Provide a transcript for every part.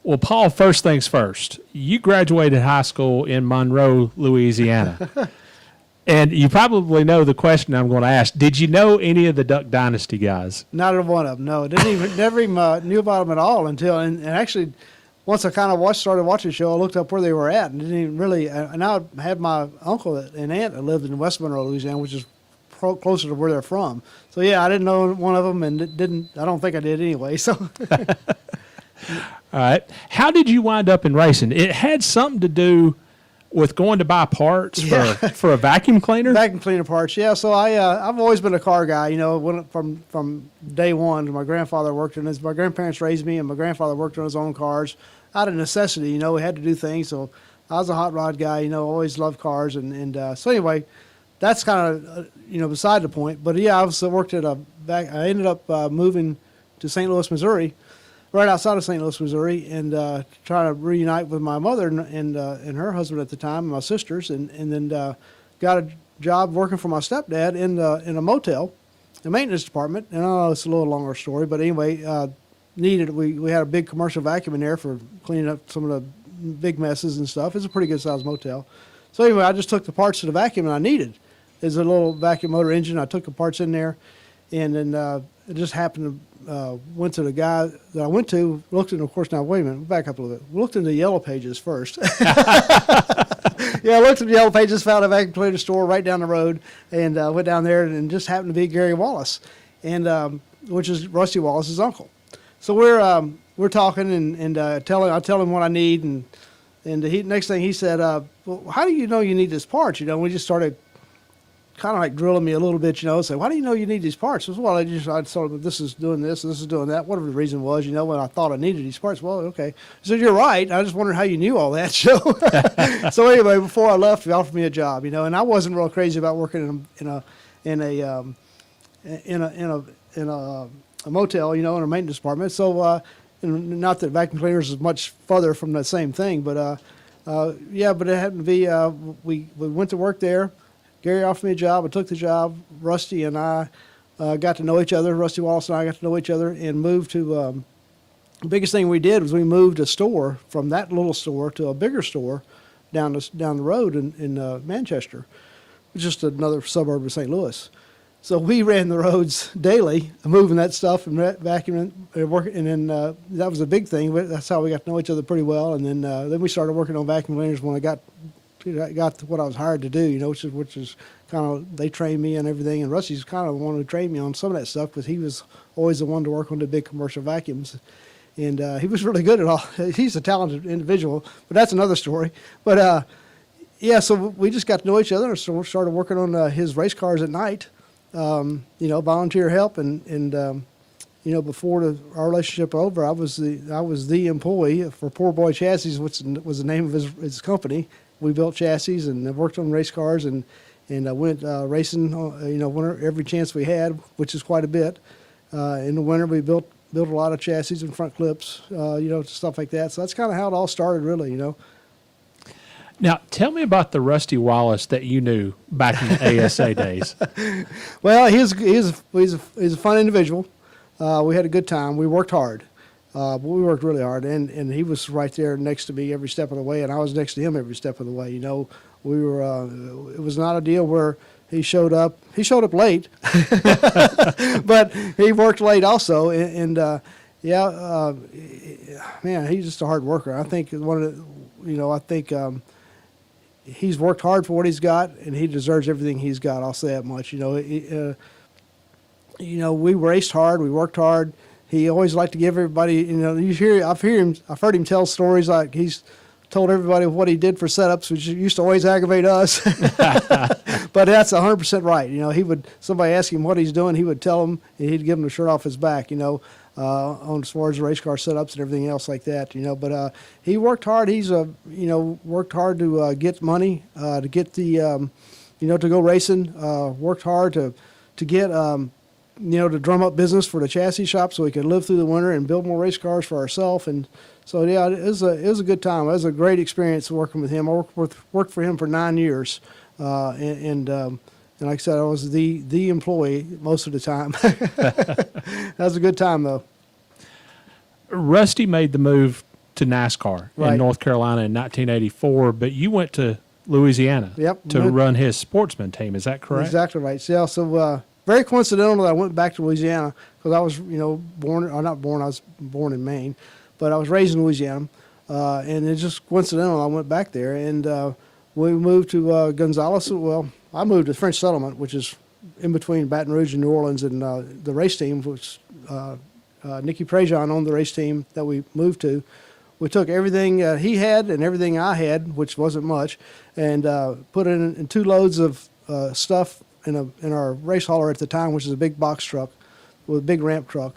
Well, Paul, first things first. You graduated high school in Monroe, Louisiana. And you probably know the question I'm going to ask. Did you know any of the Duck Dynasty guys? Not one of them, no. Never even knew about them at all until, and actually, once I kind of started watching the show, I looked up where they were at and didn't even really, and I had my uncle and aunt that lived in West Monroe, Louisiana, which is closer to where they're from. So, yeah, I didn't know one of them and I don't think I did anyway, so. All right. How did you wind up in racing? It had something to do with going to buy parts for a vacuum cleaner? Vacuum cleaner parts, yeah. So I've always been a car guy, you know, from day one. My grandfather worked on his, my grandparents raised me, and my grandfather worked on his own cars out of necessity. You know, we had to do things. So I was a hot rod guy, you know, always loved cars. So anyway, that's kind of, you know, beside the point. But yeah, I worked at I ended up moving to St. Louis, Missouri, right outside of St. Louis, Missouri, and trying to reunite with my mother and her husband at the time, and my sisters, and then got a job working for my stepdad in a motel, the maintenance department. And I know it's a little longer story, but anyway, we had a big commercial vacuum in there for cleaning up some of the big messes and stuff. It's a pretty good sized motel. So anyway, I just took the parts to the vacuum that I needed. There's a little vacuum motor engine. I took the parts in there, and then it just happened to went to the guy that I went to, looked in, of course, now, wait a minute, back up a little bit. We looked in the Yellow Pages first. Yeah, I looked in the Yellow Pages, found a vacuum cleaner store right down the road, and went down there, and just happened to be Gary Wallace, and which is Rusty Wallace's uncle. So we're talking, and I tell him what I need, and next thing he said, well, how do you know you need this part? You know, we just started kind of like drilling me a little bit, you know, say, why do you know you need these parts? I said, well, I told him this is doing this, this is doing that, whatever the reason was, you know, when I thought I needed these parts. Well, okay. He said, you're right. I just wondered how you knew all that. So anyway, before I left, he offered me a job, you know, and I wasn't real crazy about working in a motel, you know, in a maintenance department. So, not that vacuum cleaners is much further from the same thing, but yeah, but it happened to be, we went to work there. Gary offered me a job. I took the job. Rusty and I got to know each other. Rusty Wallace and I got to know each other and moved to the biggest thing we did was we moved a store from that little store to a bigger store down the road in Manchester, just another suburb of St. Louis. So we ran the roads daily, moving that stuff and vacuuming and working, and then that was a big thing. That's how we got to know each other pretty well. And then we started working on vacuum cleaners when I got to what I was hired to do, you know, which is kind of, they trained me and everything. And Rusty's kind of the one who trained me on some of that stuff because he was always the one to work on the big commercial vacuums. And he was really good at all. He's a talented individual, but that's another story. But yeah, so we just got to know each other and so started working on his race cars at night. You know, volunteer help, and you know, before our relationship over, I was the employee for Poor Boy Chassis, which was the name of his company. We built chassis and worked on race cars, and I went racing, you know, every chance we had, which is quite a bit. In the winter, we built a lot of chassis and front clips, you know, stuff like that. So that's kind of how it all started, really, you know. Now, tell me about the Rusty Wallace that you knew back in the ASA days. Well, he's a fun individual. We had a good time. We worked hard. But we worked really hard, and he was right there next to me every step of the way, and I was next to him every step of the way. You know, we were. It was not a deal where he showed up. He showed up late, but he worked late also. Yeah, man, he's just a hard worker. I think he's worked hard for what he's got, and he deserves everything he's got. I'll say that much. You know, we raced hard, we worked hard. He always liked to give everybody, you know, I've heard him tell stories like he's told everybody what he did for setups, which used to always aggravate us. But that's 100% right. You know, somebody ask him what he's doing, he would tell them, and he'd give them the shirt off his back, you know, on as far as race car setups and everything else like that, you know. But he worked hard. He's, you know, worked hard to get money, to get the, you know, to go racing, worked hard to get, you know, to drum up business for the chassis shop so we could live through the winter and build more race cars for ourselves. And so, yeah, it was a good time. It was a great experience working with him. I worked for him for 9 years, and like I said, I was the employee most of the time. That was a good time, though. Rusty made the move to NASCAR Right. in North Carolina in 1984, but you went to Louisiana Yep. to run his sportsman team. Is that correct? Exactly right. So very coincidental that I went back to Louisiana because I was, born, or not born, I was born in Maine, but I was raised in Louisiana. And it's just coincidental I went back there. And we moved to Gonzales. Well, I moved to French Settlement, which is in between Baton Rouge and New Orleans, and the race team, which Nicky Prejean owned the race team that we moved to. We took everything he had and everything I had, which wasn't much, and put it in 2 loads of stuff in our race hauler at the time, which is a big box truck with a big ramp truck.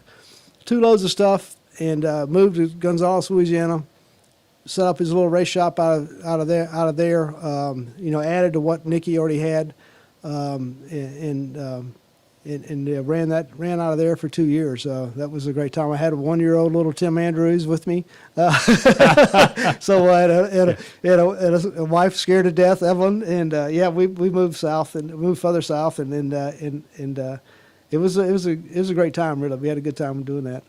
2 loads of stuff, and moved to Gonzales, Louisiana. Set up his little race shop out of there. Added to what Nicky already had, and ran out of there for 2 years. That was a great time. I had a 1-year-old little Tim Andrews with me. So I had a wife scared to death, Evelyn, and we moved south and moved further south, and it was a great time. Really, we had a good time doing that.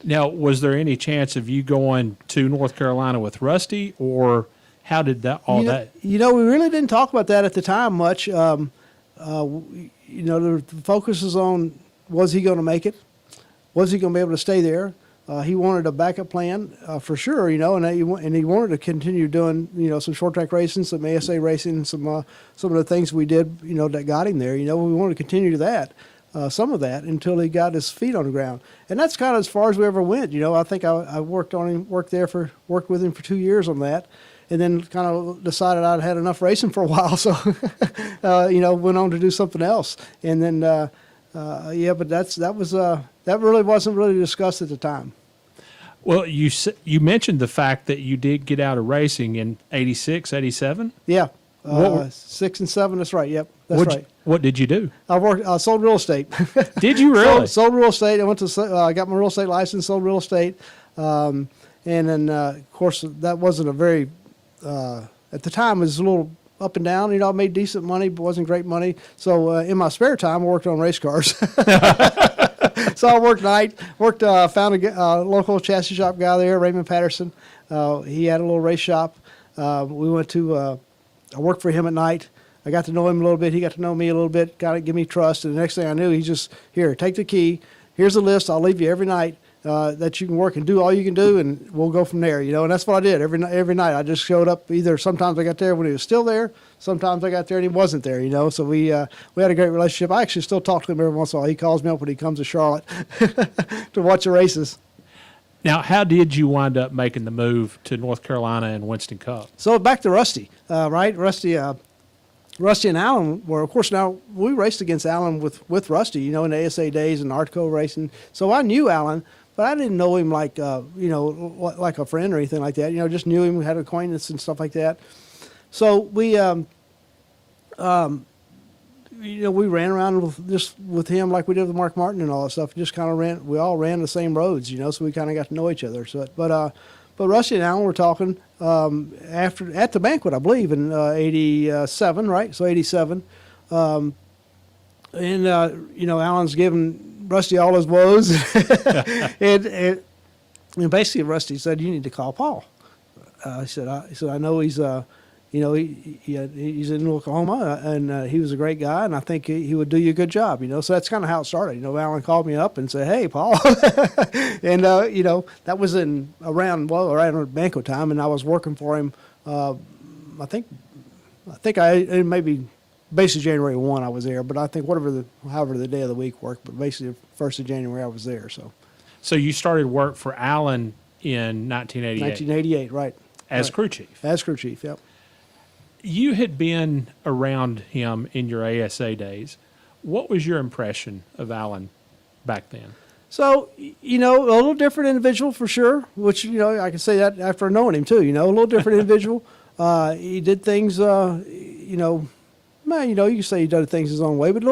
Now, was there any chance of you going to North Carolina with Rusty, or how did that We really didn't talk about that at the time much. The focus is on, was he going to make it? Was he going to be able to stay there? He wanted a backup plan for sure, and he wanted to continue doing, some short track racing, some ASA racing, some of the things we did, that got him there. We wanted to continue that. Some of that until he got his feet on the ground, and that's kind of as far as we ever went. I think I worked with him for 2 years on that, and then kind of decided I'd had enough racing for a while, so went on to do something else, and then but that really wasn't really discussed at the time. Well, you mentioned the fact that you did get out of racing in 86, 87? Yeah. 6 and 7. That's right. Yep, that's right. What did you do? I sold real estate. Did you really? Sold real estate. I went to. I got my real estate license. Sold real estate, and then of course that wasn't a very. At the time, it was a little up and down. I made decent money, but wasn't great money. So in my spare time, I worked on race cars. So I worked night. Found a local chassis shop guy there, Raymond Patterson. He had a little race shop. We went to. I worked for him at night. I got to know him a little bit. He got to know me a little bit. Got to give me trust. And the next thing I knew, he just, here, take the key. Here's the list. I'll leave you every night that you can work and do all you can do, and we'll go from there. And that's what I did every night. I just showed up. Either sometimes I got there when he was still there. Sometimes I got there and he wasn't there. So we had a great relationship. I actually still talk to him every once in a while. He calls me up when he comes to Charlotte to watch the races. Now, how did you wind up making the move to North Carolina and Winston Cup? So back to Rusty, right? Rusty and Alan were, of course, now we raced against Alan with Rusty, in the ASA days and Artco racing. So I knew Alan, but I didn't know him like, like a friend or anything like that. Just knew him, had acquaintance and stuff like that. So we, we ran around with him like we did with Mark Martin and all that stuff. Just kind of we all ran the same roads, so we kind of got to know each other. So, but Rusty and Alan were talking at the banquet, I believe, in 87, right? So 87. Alan's giving Rusty all his woes. and basically Rusty said, "You need to call Paul." He said, I know he's, he's in Oklahoma, and he was a great guy, and I think he would do you a good job, So that's kind of how it started. Alan called me up and said, "Hey, Paul," and that was around banquet time, and I was working for him. I think maybe basically January 1 I was there, but I think however the day of the week worked, but basically the 1st of January I was there. So you started work for Alan in 1988? 1988, right. As crew chief? As crew chief, yep. You had been around him in your ASA days. What was your impression of Alan back then? So, a little different individual for sure, which, I can say that after knowing him too, a little different individual. He did things, you can say he did things his own way, but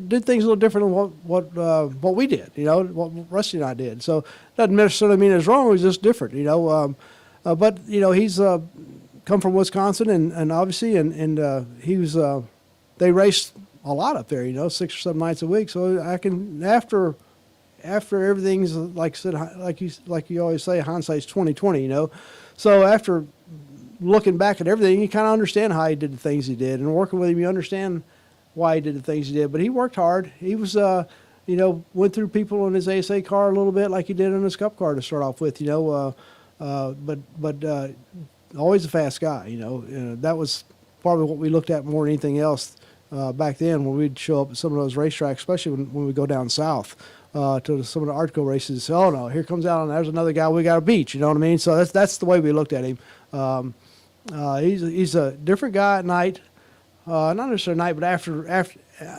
did things a little different than what we did, what Rusty and I did. So doesn't necessarily mean it's wrong, it was just different, but, he's come from Wisconsin and obviously, and he was, they raced a lot up there, 6 or 7 nights a week. So I can, after after everything's like I said, like you always say, hindsight's 20/20. You know, so after looking back at everything, you kind of understand how he did the things he did, and working with him, you understand why he did the things he did. But he worked hard. He was, you know, went through people in his ASA car a little bit like he did in his Cup car to start off with. You know, but always a fast guy. You know, that was probably what we looked at more than anything else back then when we'd show up at some of those racetracks, especially when we go down south to some of the Artco races. Oh no, here comes Alan. There's another guy we got to beat. You know what I mean? So that's the way we looked at him. He's a different guy at night, not necessarily at night, but after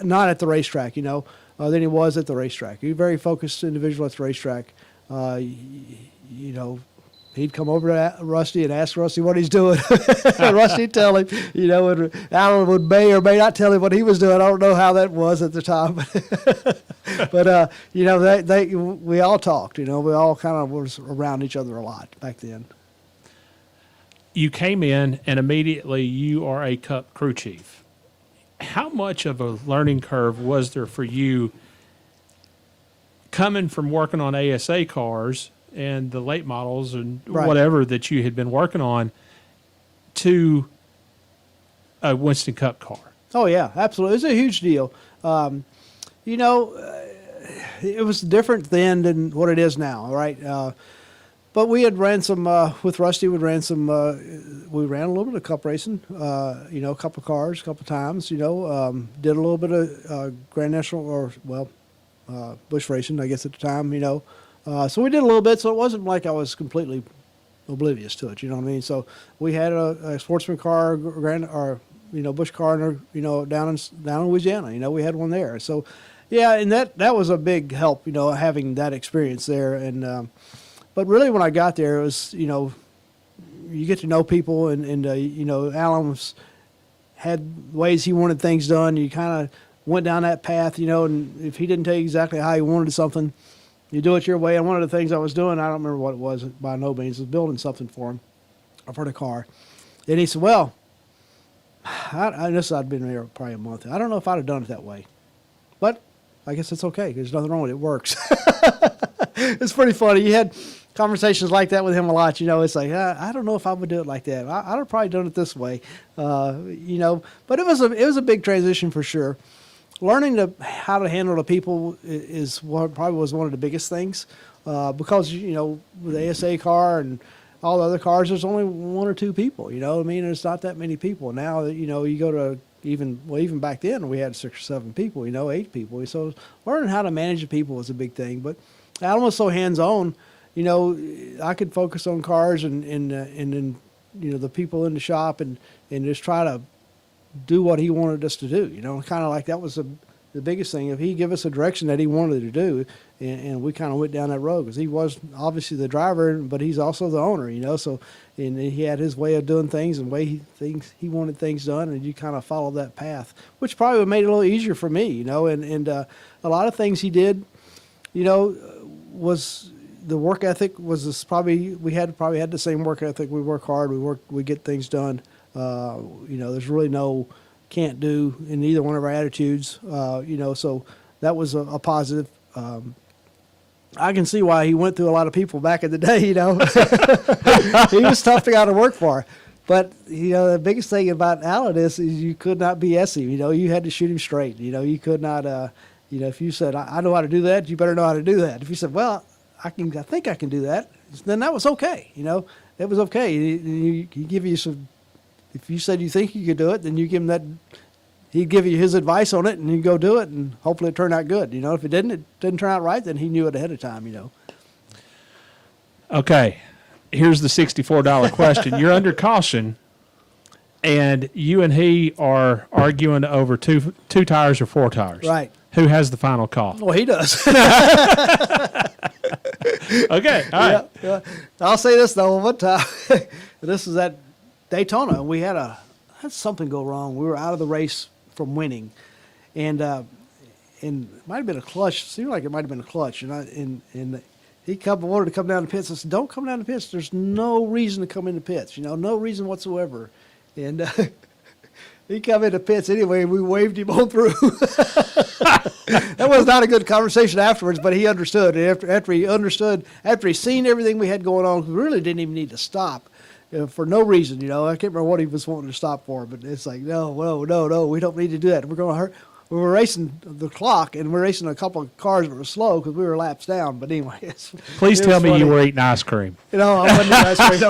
not at the racetrack, you know, than he was at the racetrack. He's a very focused individual at the racetrack. You know, he'd come over to Rusty and ask Rusty what he's doing. Rusty'd tell him, you know, and Alan would may or may not tell him what he was doing. I don't know how that was at the time, but you know, we all talked. You know, we all kind of was around each other a lot back then. You came in and immediately you are a Cup crew chief. How much of a learning curve was there for you coming from working on ASA cars and the late models and Right. whatever that you had been working on to a Winston Cup car? Oh yeah, absolutely. It's a huge deal. You know, it was different then than what it is now, right? But we had ran some with Rusty. We ran a little bit of Cup racing. You know, a couple of cars, a couple of times. You know, did a little bit of Grand National Bush racing, I guess at the time. You know, so we did a little bit. So it wasn't like I was completely oblivious to it. You know what I mean? So we had a sportsman car, Bush car, you know, down in Louisiana. You know, we had one there. So yeah, and that was a big help. You know, having that experience there and. But really, when I got there, it was, you know, you get to know people, and you know, Alan had ways he wanted things done. You kind of went down that path, you know, and if he didn't tell you exactly how he wanted something, you do it your way. And one of the things I was doing, I don't remember what it was by no means, was building something for him, for the car. And he said, well, I'd been there probably a month. I don't know if I'd have done it that way. But I guess it's okay. There's nothing wrong with it. It works. It's pretty funny. You had conversations like that with him a lot. You know, it's like, I don't know if I would do it like that. I'd have probably done it this way. You know, but it was a big transition for sure. Learning how to handle the people is what probably was one of the biggest things because, you know, with the ASA car and all the other cars, there's only one or two people. You know what I mean? There's not that many people. Now, you know, you go to even back then we had 6 or 7 people, you know, 8 people. So learning how to manage the people was a big thing. But Alan was so hands-on, you know, I could focus on cars and then, you know, the people in the shop and just try to do what he wanted us to do. You know, kind of like that was the biggest thing. If he give us a direction that he wanted to do, and we kind of went down that road because he was obviously the driver, but he's also the owner, you know. So, and he had his way of doing things and way he wanted things done, and you kind of follow that path, which probably made it a little easier for me, you know. And a lot of things he did, you know, was the work ethic was we probably had the same work ethic. We work hard. We get things done. You know, there's really no can't do in either one of our attitudes. You know, so that was a positive. I can see why he went through a lot of people back in the day. You know, he was tough to guy to work for. But you know, the biggest thing about Alan is you could not BS him. You know, you had to shoot him straight. You know, you could not. You know, if you said I know how to do that, you better know how to do that. If you said, well, I think I can do that, then that was okay. You know, it was okay. He give you some. If you said you think you could do it, then you give him that. He'd give you his advice on it, and you go do it, and hopefully it turned out good. You know, if it didn't turn out right, then he knew it ahead of time. You know. Okay, here's the $64 question. You're under caution, and you and he are arguing over two tires or 4 tires. Right. Who has the final call? Well, he does. Okay, all right. Yeah. I'll say this though. One time, this was at Daytona, and we had something go wrong. We were out of the race from winning, and it might have been a clutch. It seemed like it might have been a clutch, and he wanted to come down the pits. I said, "Don't come down the pits. There's no reason to come in the pits. You know, no reason whatsoever." And he come into pits anyway, and we waved him on through. That was not a good conversation afterwards, but he understood. After he understood, after he seen everything we had going on, we really didn't even need to stop for no reason. I can't remember what he was wanting to stop for, but it's like, no, we don't need to do that. We're going to hurt. We were racing the clock, and we're racing a couple of cars that were slow because we were laps down. But anyway, Please tell me you were eating ice cream. I wasn't eating ice cream.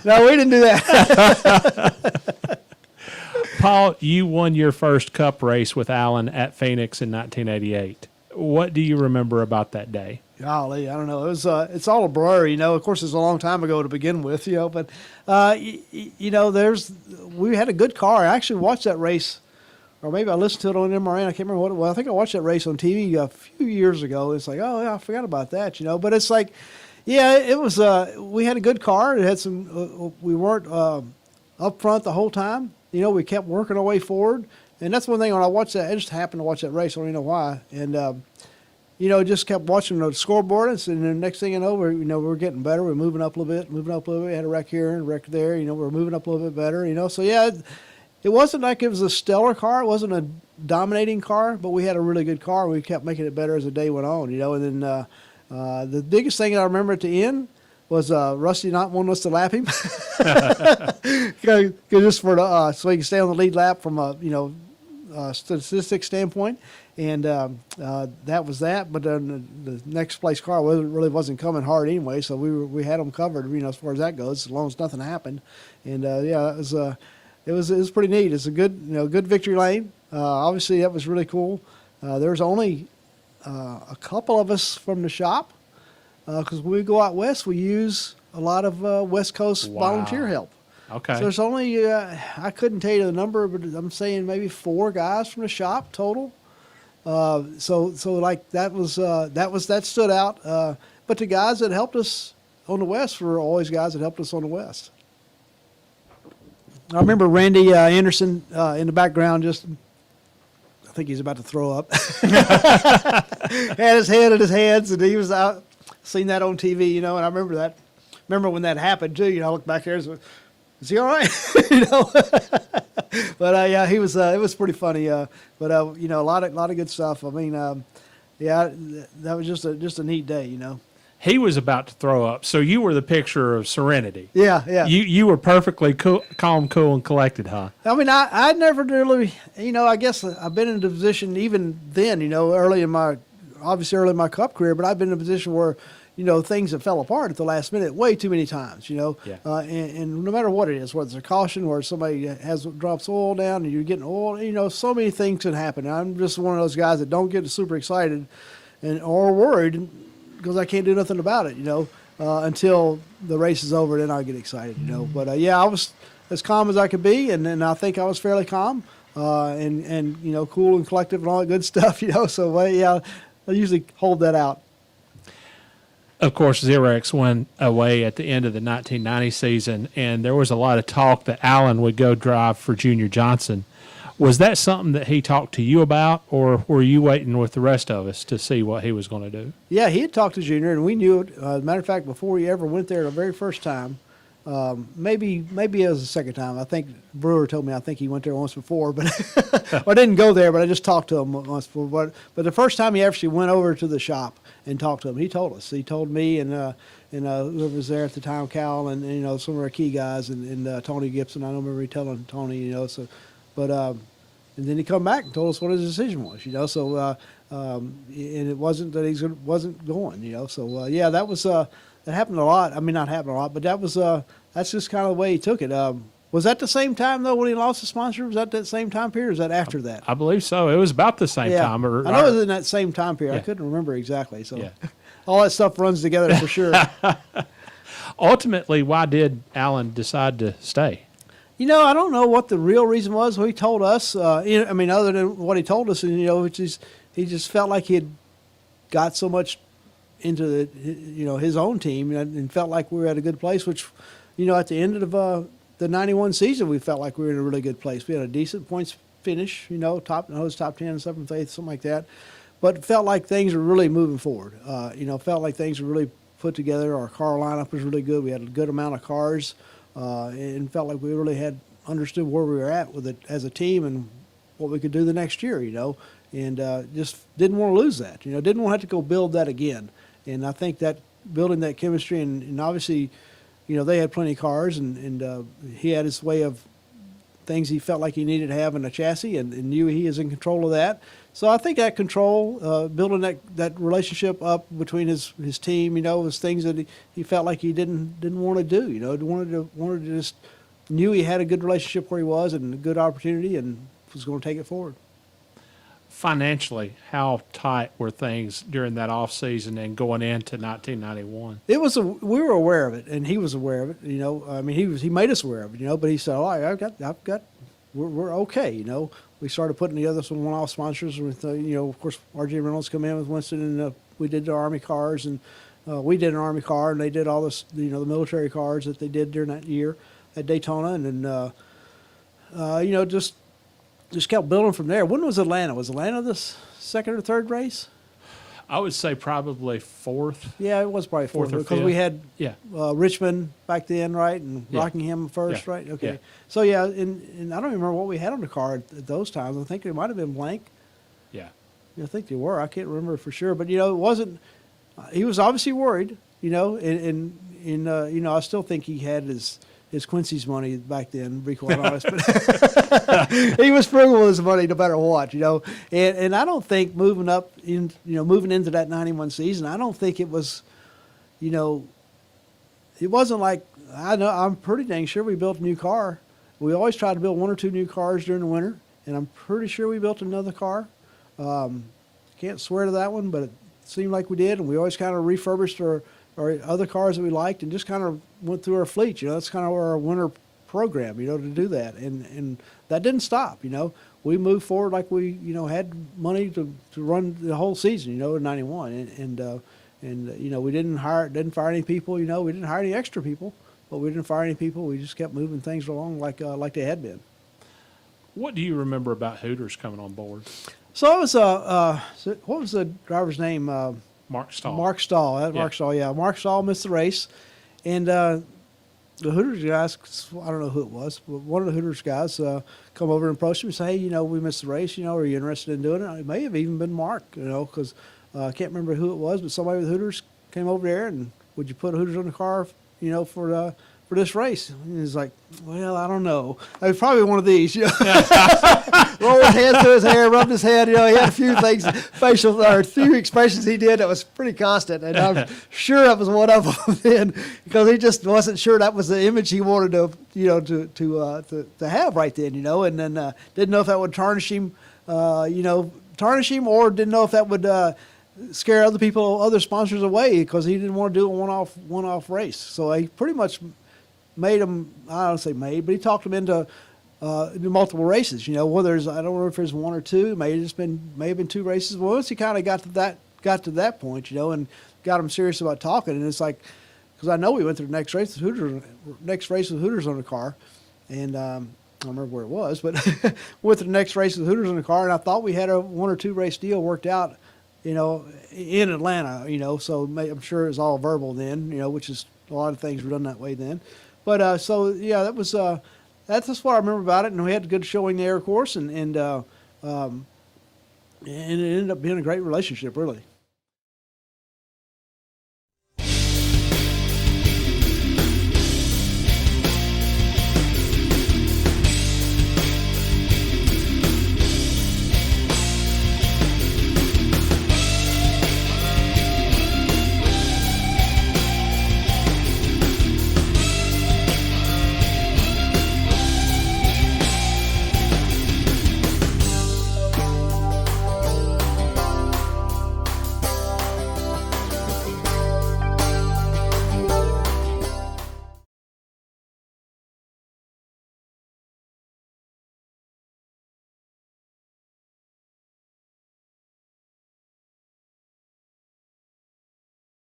No, we didn't do that. Paul, you won your first Cup race with Alan at Phoenix in 1988. What do you remember about that day? Golly, I don't know. It was it's all a blur, Of course, it's a long time ago to begin with, But we had a good car. I actually watched that race, or maybe I listened to it on MRN. I can't remember what it was. I think I watched that race on TV a few years ago. It's like, oh yeah, I forgot about that, But it's like, yeah, it was. We had a good car. It had some. We weren't up front the whole time. We kept working our way forward, and that's one thing when I watched that. I just happened to watch that race. I don't even know why, and. Just kept watching the scoreboard, and the next thing you know, we're getting better. We're moving up a little bit. We had a wreck here and a wreck there. We're moving up a little bit better. So yeah, it wasn't like it was a stellar car. It wasn't a dominating car, but we had a really good car. We kept making it better as the day went on. And then the biggest thing I remember at the end was Rusty not wanting us to lap him, just for the so he can stay on the lead lap from a statistics standpoint. And that was that. But then the next place car really wasn't coming hard anyway, so we had them covered. As far as that goes, as long as nothing happened. And it was pretty neat. It's a good victory lane. Obviously, that was really cool. There was only a couple of us from the shop because when we go out west, we use a lot of West Coast volunteer help. Okay. So there's only I couldn't tell you the number, but I'm saying maybe 4 guys from the shop total. So like that stood out. But the guys that helped us on the West were always guys that helped us on the West. I remember Randy Anderson in the background. I think he's about to throw up. Had his head in his hands, and he was out. Seen that on TV, and I remember that. Remember when that happened too? I looked back there. Is he all right? But yeah, he was. It was pretty funny. But a lot of good stuff. I mean, yeah, that was just a neat day. He was about to throw up, so you were the picture of serenity. Yeah. You were perfectly calm, cool, and collected, huh? I mean, I never really, I guess I've been in a position even then, early in my Cup career, but I've been in a position where, things that fell apart at the last minute way too many times, Yeah. And no matter what it is, whether it's a caution or somebody drops oil down and you're getting oil, so many things can happen. I'm just one of those guys that don't get super excited or worried because I can't do nothing about it, until the race is over, then I get excited, But yeah, I was as calm as I could be, and I think I was fairly calm, and cool and collective and all that good stuff, So yeah, I usually hold that out. Of course, Xerox went away at the end of the 1990 season, and there was a lot of talk that Alan would go drive for Junior Johnson. Was that something that he talked to you about, or were you waiting with the rest of us to see what he was going to do? Yeah, he had talked to Junior, and we knew it. As a matter of fact, before he ever went there the very first time, maybe it was the second time. I think Brewer told me I think he went there once before, but I didn't go there, but I just talked to him once before. But the first time he actually went over to the shop and talked to him, he told us. He told me and whoever was there at the time, Cal, and some of our key guys, and Tony Gibson. I don't remember he telling Tony, So, but and then he come back and told us what his decision was, So and it wasn't that he wasn't going, So yeah, that was that happened a lot. I mean, not happened a lot, but that was that's just kind of the way he took it. Was that the same time though when he lost the sponsor? Was that same time period, or was that after that? I believe so. It was about the same time. I know it was in that same time period. Yeah. I couldn't remember exactly. So Yeah. all that stuff runs together for sure. Ultimately, why did Alan decide to stay? I don't know what the real reason was. He told us. I mean, other than what he told us, which is he just felt like he had got so much into his own team and felt like we were at a good place. Which, at the end of the '91 season, we felt like we were in a really good place. We had a decent points finish. Top 10, 7th, 8th, something like that. But felt like things were really moving forward. Felt like things were really put together. Our car lineup was really good. We had a good amount of cars. And felt like we really had understood where we were at with it as a team and what we could do the next year, and just didn't want to lose that, didn't want to have to go build that again. And I think that building that chemistry, and obviously, they had plenty of cars, and he had his way of things he felt like he needed to have in a chassis, and knew he is in control of that. So I think that control, building that relationship up between his team, was things that he felt like he didn't want to do. Wanted to just knew he had a good relationship where he was and a good opportunity, and was going to take it forward. Financially, how tight were things during that off season and going into 1991? We were aware of it, and he was aware of it. He made us aware of it. But he said, we're okay. We started putting together some one-off sponsors with, of course, RJ Reynolds come in with Winston, and we did the Army cars, and we did an Army car, and they did all this, the military cars that they did during that year at Daytona, and then, just kept building from there. When was Atlanta? Was Atlanta the second or third race? I would say probably fourth. Yeah, it was probably fourth or because fifth. we had Yeah. Richmond back then, right, and Yeah. Rockingham first, Yeah. right? Okay. Yeah. So yeah, and I don't even remember what we had on the car at those times. I think it might have been blank. Yeah. I think they were. I can't remember for sure, but it wasn't. He was obviously worried, and I still think he had his Quincy's money back then, to be quite honest. But he was frugal with his money no matter what, And I don't think moving into that 91 season, I don't think it was, it wasn't like, I'm pretty dang sure we built a new car. We always tried to build one or two new cars during the winter, and I'm pretty sure we built another car. Can't swear to that one, but it seemed like we did, and we always kind of refurbished our other cars that we liked and just kind of went through our fleet. That's kind of our winter program, to do that. And that didn't stop, We moved forward like we, had money to run the whole season, in 91. And we didn't fire any people, we didn't hire any extra people, but we didn't fire any people. We just kept moving things along like they had been. What do you remember about Hooters coming on board? So it was, what was the driver's name? Mark Stahl. Mark Stahl. Yeah. Mark Stahl, yeah. Mark Stahl missed the race. And the Hooters guys, I don't know who it was, but one of the Hooters guys come over and approached him and say, hey, we missed the race, are you interested in doing it? It may have even been Mark, because I can't remember who it was, but somebody with Hooters came over there and would you put Hooters on the car, for this race? And he's like, well, I don't know. I was probably one of these, rolled his hands through his hair, rubbed his head, he had a few things, a few expressions he did that was pretty constant, and I'm sure that was one of them then, because he just wasn't sure that was the image he wanted to have right then, and then didn't know if that would tarnish him, or didn't know if that would scare other sponsors away, because he didn't want to do a one-off race. So he pretty much made him, I don't say made, but he talked him into multiple races. Whether I don't know if there's one or two, may have been two races. Well, once he kind of got to that point, and got him serious about talking, and it's like, because I know we went to the next race with Hooters on the car, and I don't remember where it was, but went to the next race with Hooters on the car, and I thought we had a one or two race deal worked out, in Atlanta, so I'm sure it was all verbal then, which is a lot of things were done that way then. But that was that's just what I remember about it, and we had a good showing there, of course, and it ended up being a great relationship, really.